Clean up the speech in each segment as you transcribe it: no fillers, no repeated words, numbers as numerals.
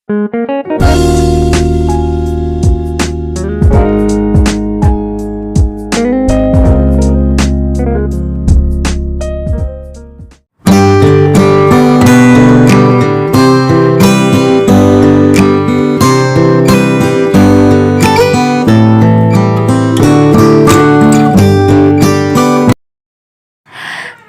तो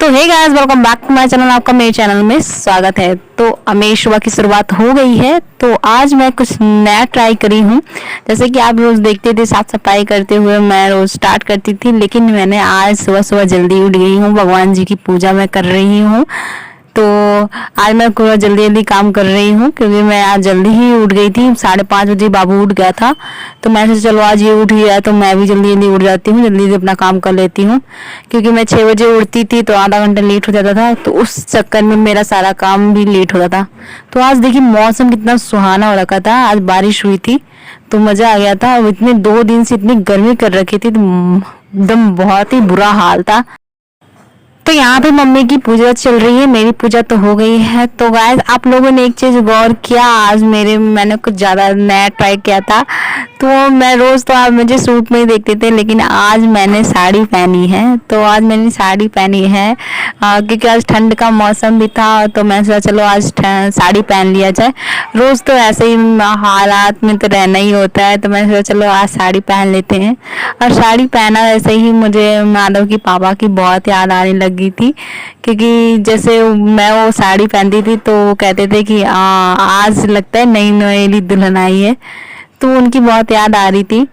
hey guys, welcome back to my channel. आपका मेरे चैनल में स्वागत है। तो अमेश सुबह की शुरुआत हो गई है, तो आज मैं कुछ नया ट्राई करी हूँ। जैसे कि आप रोज देखते थे साफ सफाई करते हुए मैं रोज स्टार्ट करती थी, लेकिन मैंने आज सुबह सुबह जल्दी उठ गई हूँ। भगवान जी की पूजा मैं कर रही हूँ, तो आज मैं पूरा जल्दी जल्दी काम कर रही हूँ क्योंकि मैं आज जल्दी ही उठ गई थी। 5:30 बजे बाबू उठ गया था, तो मैं सोचा चलो आज ये उठ गया तो मैं भी जल्दी जल्दी उठ जाती हूँ, जल्दी जल्दी अपना काम कर लेती हूँ। क्योंकि मैं 6 बजे उठती थी तो आधा घंटा लेट हो जाता था, तो उस चक्कर में मेरा सारा काम भी लेट होता था। तो आज देखिए मौसम कितना सुहाना हो रखा था, आज बारिश हुई थी तो मज़ा आ गया था। अब इतने 2 दिन से इतनी गर्मी कर रखी थी तो एकदम बहुत ही बुरा हाल था। तो यहाँ पे मम्मी की पूजा चल रही है, मेरी पूजा तो हो गई है। तो गाइस, आप लोगों ने एक चीज गौर किया, आज मैंने कुछ ज्यादा नया ट्राई किया था। तो मैं रोज तो आप मुझे सूट में ही देखते थे, लेकिन आज मैंने साड़ी पहनी है। तो आज मैंने साड़ी पहनी है क्योंकि आज ठंड का मौसम भी था, तो मैं सोचा चलो आज साड़ी पहन लिया जाए। रोज तो ऐसे ही हालात में तो रहना ही होता है, तो मैं सोचा चलो आज साड़ी पहन लेते हैं। और साड़ी पहना ऐसे ही मुझे माधव की पापा की बहुत याद आने लगी थी, क्योंकि जैसे मैं वो साड़ी पहनती थी तो वो कहते थे कि आज लगता है नई नवेली दुल्हन आई है, तो उनकी बहुत याद आ रही थी।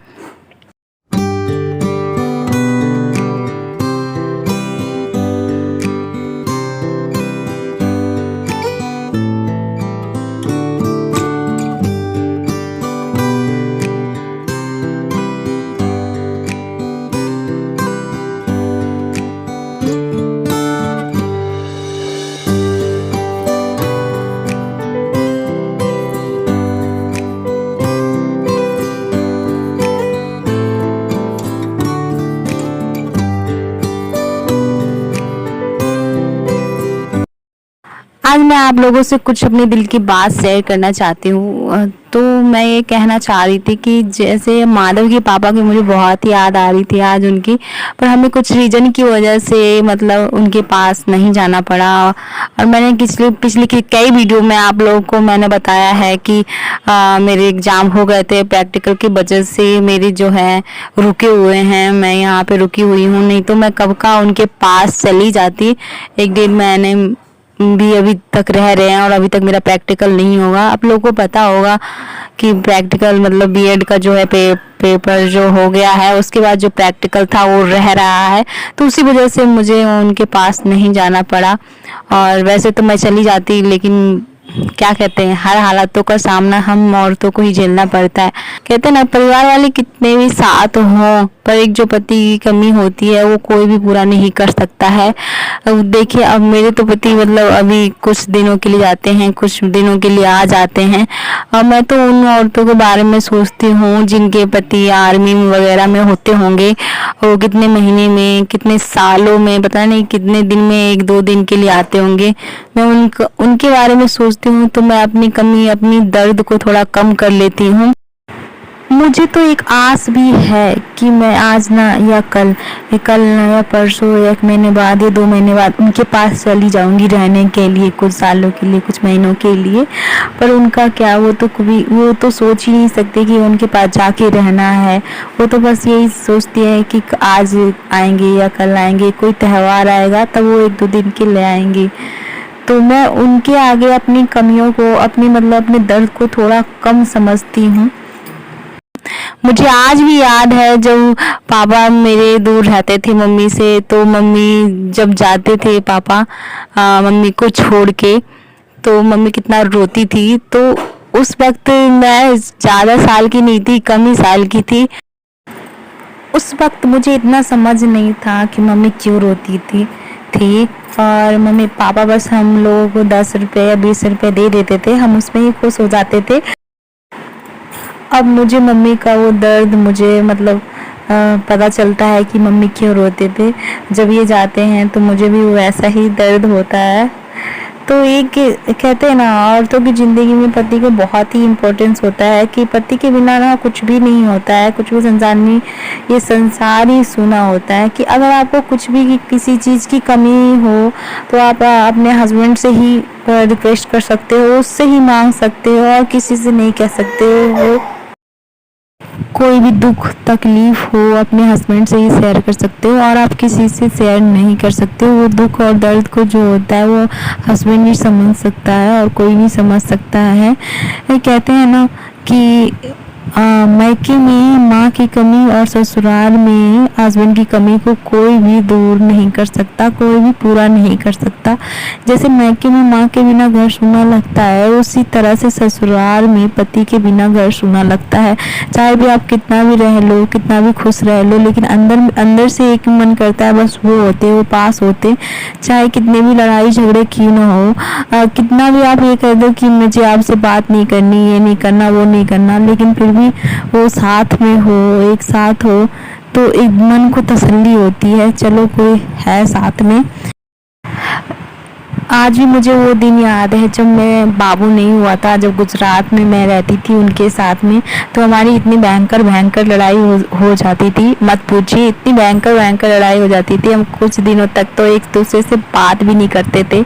आज मैं आप लोगों से कुछ अपने दिल की बात शेयर करना चाहती हूँ। तो मैं ये कहना चाह रही थी कि जैसे माधव के पापा की मुझे बहुत याद आ रही थी आज उनकी, पर हमें कुछ रीज़न की वजह से मतलब उनके पास नहीं जाना पड़ा। और मैंने पिछली कई वीडियो में आप लोगों को मैंने बताया है कि मेरे एग्ज़ाम हो गए थे, प्रैक्टिकल की वजह से मेरे जो है रुके हुए हैं, मैं यहाँ पे रुकी हुई हूँ। नहीं तो मैं कब का उनके पास चली जाती। एक दिन मैंने भी अभी तक रह रहे हैं और अभी तक मेरा प्रैक्टिकल नहीं होगा। आप लोगों को पता होगा कि प्रैक्टिकल मतलब बीएड का जो है पेपर जो हो गया है, उसके बाद जो प्रैक्टिकल था वो रह रहा है, तो उसी वजह से मुझे उनके पास नहीं जाना पड़ा। और वैसे तो मैं चली जाती, लेकिन क्या कहते हैं, हर हालातों का सामना हम औरतों को ही झेलना पड़ता है। कहते हैं ना, परिवार वाले कितने भी साथ हों, पर एक जो पति की कमी होती है वो कोई भी पूरा नहीं कर सकता है। अब देखिए, अब मेरे तो पति मतलब अभी कुछ दिनों के लिए जाते हैं, कुछ दिनों के लिए आ जाते हैं। और मैं तो उन औरतों के बारे में सोचती हूँ जिनके पति आर्मी वगैरह में होते होंगे, और कितने महीने में, कितने सालों में, पता नहीं कितने दिन में 1-2 दिन के लिए आते होंगे। मैं उनके बारे में सोचती हूँ तो मैं अपनी कमी, अपनी दर्द को थोड़ा कम कर लेती हूँ। मुझे तो एक आस भी है कि मैं आज ना या कल या परसों या 1 महीने बाद या 2 महीने बाद उनके पास चली जाऊंगी रहने के लिए, कुछ सालों के लिए, कुछ महीनों के लिए। पर उनका क्या, वो तो सोच ही नहीं सकते कि उनके पास जाके रहना है। वो तो बस यही सोचती है कि आज आएंगे या कल आएंगे, कोई त्यौहार आएगा तब वो 1-2 दिन के लिए आएंगे। तो मैं उनके आगे अपनी कमियों को, अपने दर्द को थोड़ा कम समझती हूँ। मुझे आज भी याद है जब पापा मेरे दूर रहते थे मम्मी से, तो मम्मी जब जाते थे पापा मम्मी को छोड़ के, तो मम्मी कितना रोती थी। तो उस वक्त मैं ज़्यादा साल की नहीं थी, कम ही साल की थी। उस वक्त मुझे इतना समझ नहीं था कि मम्मी क्यों रोती थी। और मम्मी पापा बस हम लोगों को 10 रुपये या 20 रुपये दे देते थे, हम उसमें ही खुश हो जाते थे। अब मुझे मम्मी का वो दर्द मुझे पता चलता है कि मम्मी क्यों रोते थे। जब ये जाते हैं तो मुझे भी वैसा ही दर्द होता है। तो एक कहते हैं ना, औरतों की ज़िंदगी में पति का बहुत ही इम्पोर्टेंस होता है कि पति के बिना ना कुछ भी नहीं होता है, कुछ भी संसार में, ये संसार ही सूना होता है। कि अगर आपको कुछ भी किसी चीज़ की कमी हो तो आप अपने हस्बैंड से ही रिक्वेस्ट कर सकते हो, उससे ही मांग सकते हो और किसी से नहीं कह सकते हो। कोई भी दुख तकलीफ हो अपने हस्बैंड से ही शेयर कर सकते हो और आप किसी से शेयर नहीं कर सकते हो। वो दुख और दर्द को जो होता है वो हस्बैंड ही समझ सकता है और कोई नहीं समझ सकता है। कहते हैं ना कि मायके में माँ की कमी और ससुराल में हस्बैंड की कमी को कोई भी दूर नहीं कर सकता, कोई भी पूरा नहीं कर सकता। जैसे मायके में माँ के बिना घर सूना लगता है, उसी तरह से ससुराल में पति के बिना घर सूना लगता है। चाहे भी आप कितना भी रह लो, कितना भी खुश रह लो, लेकिन अंदर अंदर से एक मन करता है बस वो होते, वो पास होते। चाहे कितने भी लड़ाई झगड़े क्यों ना हो, कितना भी आप ये कह दो कि मुझे आपसे बात नहीं करनी, ये नहीं करना, वो नहीं करना, लेकिन फिर भी वो साथ में हो, एक साथ हो तो एक मन को तसल्ली होती है, चलो कोई है साथ में। आज भी मुझे वो दिन याद है जब मैं बाबू नहीं हुआ था, जब गुजरात में मैं रहती थी उनके साथ में। तो हमारी इतनी भयंकर भयंकर लड़ाई हो जाती थी, मत पूछिए, इतनी भयंकर भयंकर लड़ाई हो जाती थी। हम कुछ दिनों तक तो एक दूसरे से बात भी नहीं करते थे,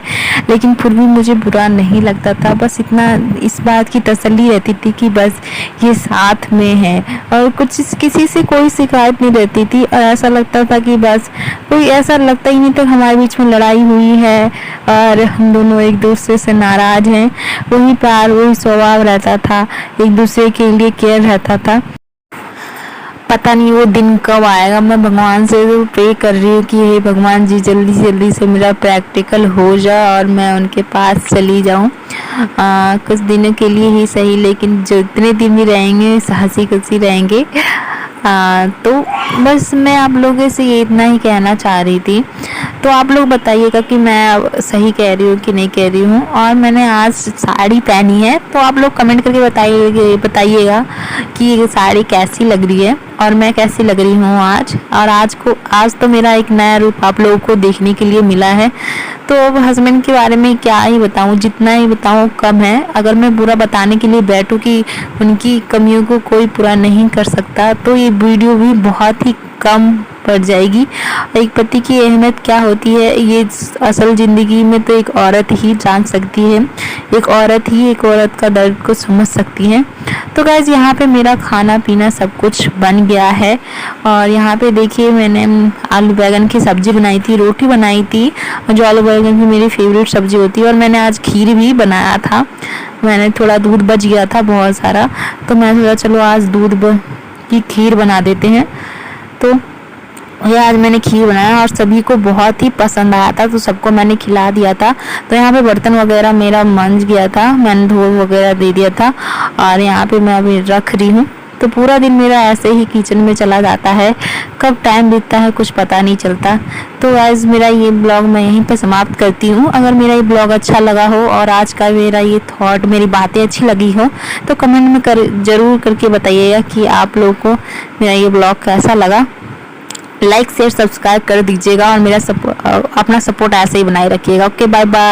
लेकिन फिर भी मुझे बुरा नहीं लगता था। बस इतना इस बात की तसल्ली रहती थी कि बस ये साथ में है और कुछ किसी से कोई शिकायत नहीं रहती थी। और ऐसा लगता था कि बस कोई ऐसा लगता ही नहीं था हमारे बीच में लड़ाई हुई है और हम दोनों एक दूसरे से नाराज हैं। वही प्यार, वही स्वभाव रहता था, एक दूसरे के लिए केयर रहता था। पता नहीं वो दिन कब आएगा। मैं भगवान से तो प्रे कर रही हूँ कि हे भगवान जी जल्दी से मेरा प्रैक्टिकल हो जाए और मैं उनके पास चली जाऊँ, कुछ दिनों के लिए ही सही, लेकिन जो इतने दिन भी रहेंगे हंसी खुशी रहेंगे। तो बस मैं आप लोगों से ये इतना ही कहना चाह रही थी। तो आप लोग बताइएगा कि मैं सही कह रही हूँ कि नहीं कह रही हूँ। और मैंने आज साड़ी पहनी है, तो आप लोग कमेंट करके बताइएगा कि ये साड़ी कैसी लग रही है और मैं कैसी लग रही हूँ आज। और आज तो मेरा एक नया रूप आप लोगों को देखने के लिए मिला है। तो अब हस्बैंड के बारे में क्या ही बताऊँ, जितना ही बताऊँ कम है। अगर मैं पूरा बताने के लिए बैठूँ कि उनकी कमियों को कोई पूरा नहीं कर सकता, तो ये वीडियो भी बहुत ही कम पड़ जाएगी। एक पति की अहमियत क्या होती है ये असल ज़िंदगी में तो एक औरत ही जान सकती है। एक औरत ही एक औरत का दर्द को समझ सकती है। तो गाइस यहाँ पे मेरा खाना पीना सब कुछ बन गया है। और यहाँ पे देखिए मैंने आलू बैगन की सब्ज़ी बनाई थी, रोटी बनाई थी, जो आलू बैगन की मेरी फेवरेट सब्ज़ी होती है। और मैंने आज खीर भी बनाया था। मैंने थोड़ा दूध बच गया था बहुत सारा, तो मैं सोचा चलो आज दूध की खीर बना देते हैं। तो ये आज मैंने खीर बनाया और सभी को बहुत ही पसंद आया था, तो सबको मैंने खिला दिया था। तो यहाँ पे बर्तन वगैरह मेरा मंज गया था, मैंने धो वगैरह दे दिया था और यहाँ पे मैं अभी रख रही हूँ। तो पूरा दिन मेरा ऐसे ही किचन में चला जाता है, कब टाइम बीतता है कुछ पता नहीं चलता। तो आज मेरा ये ब्लॉग मैं यहीं पर समाप्त करती हूँ। अगर मेरा ये ब्लॉग अच्छा लगा हो और आज का मेरा ये थॉट, मेरी बातें अच्छी लगी हो, तो कमेंट में ज़रूर करके बताइएगा कि आप लोगों को मेरा ये ब्लॉग कैसा लगा। लाइक शेयर सब्सक्राइब कर दीजिएगा और मेरा अपना सपोर्ट ऐसे ही बनाए रखिएगा। Okay, bye bye.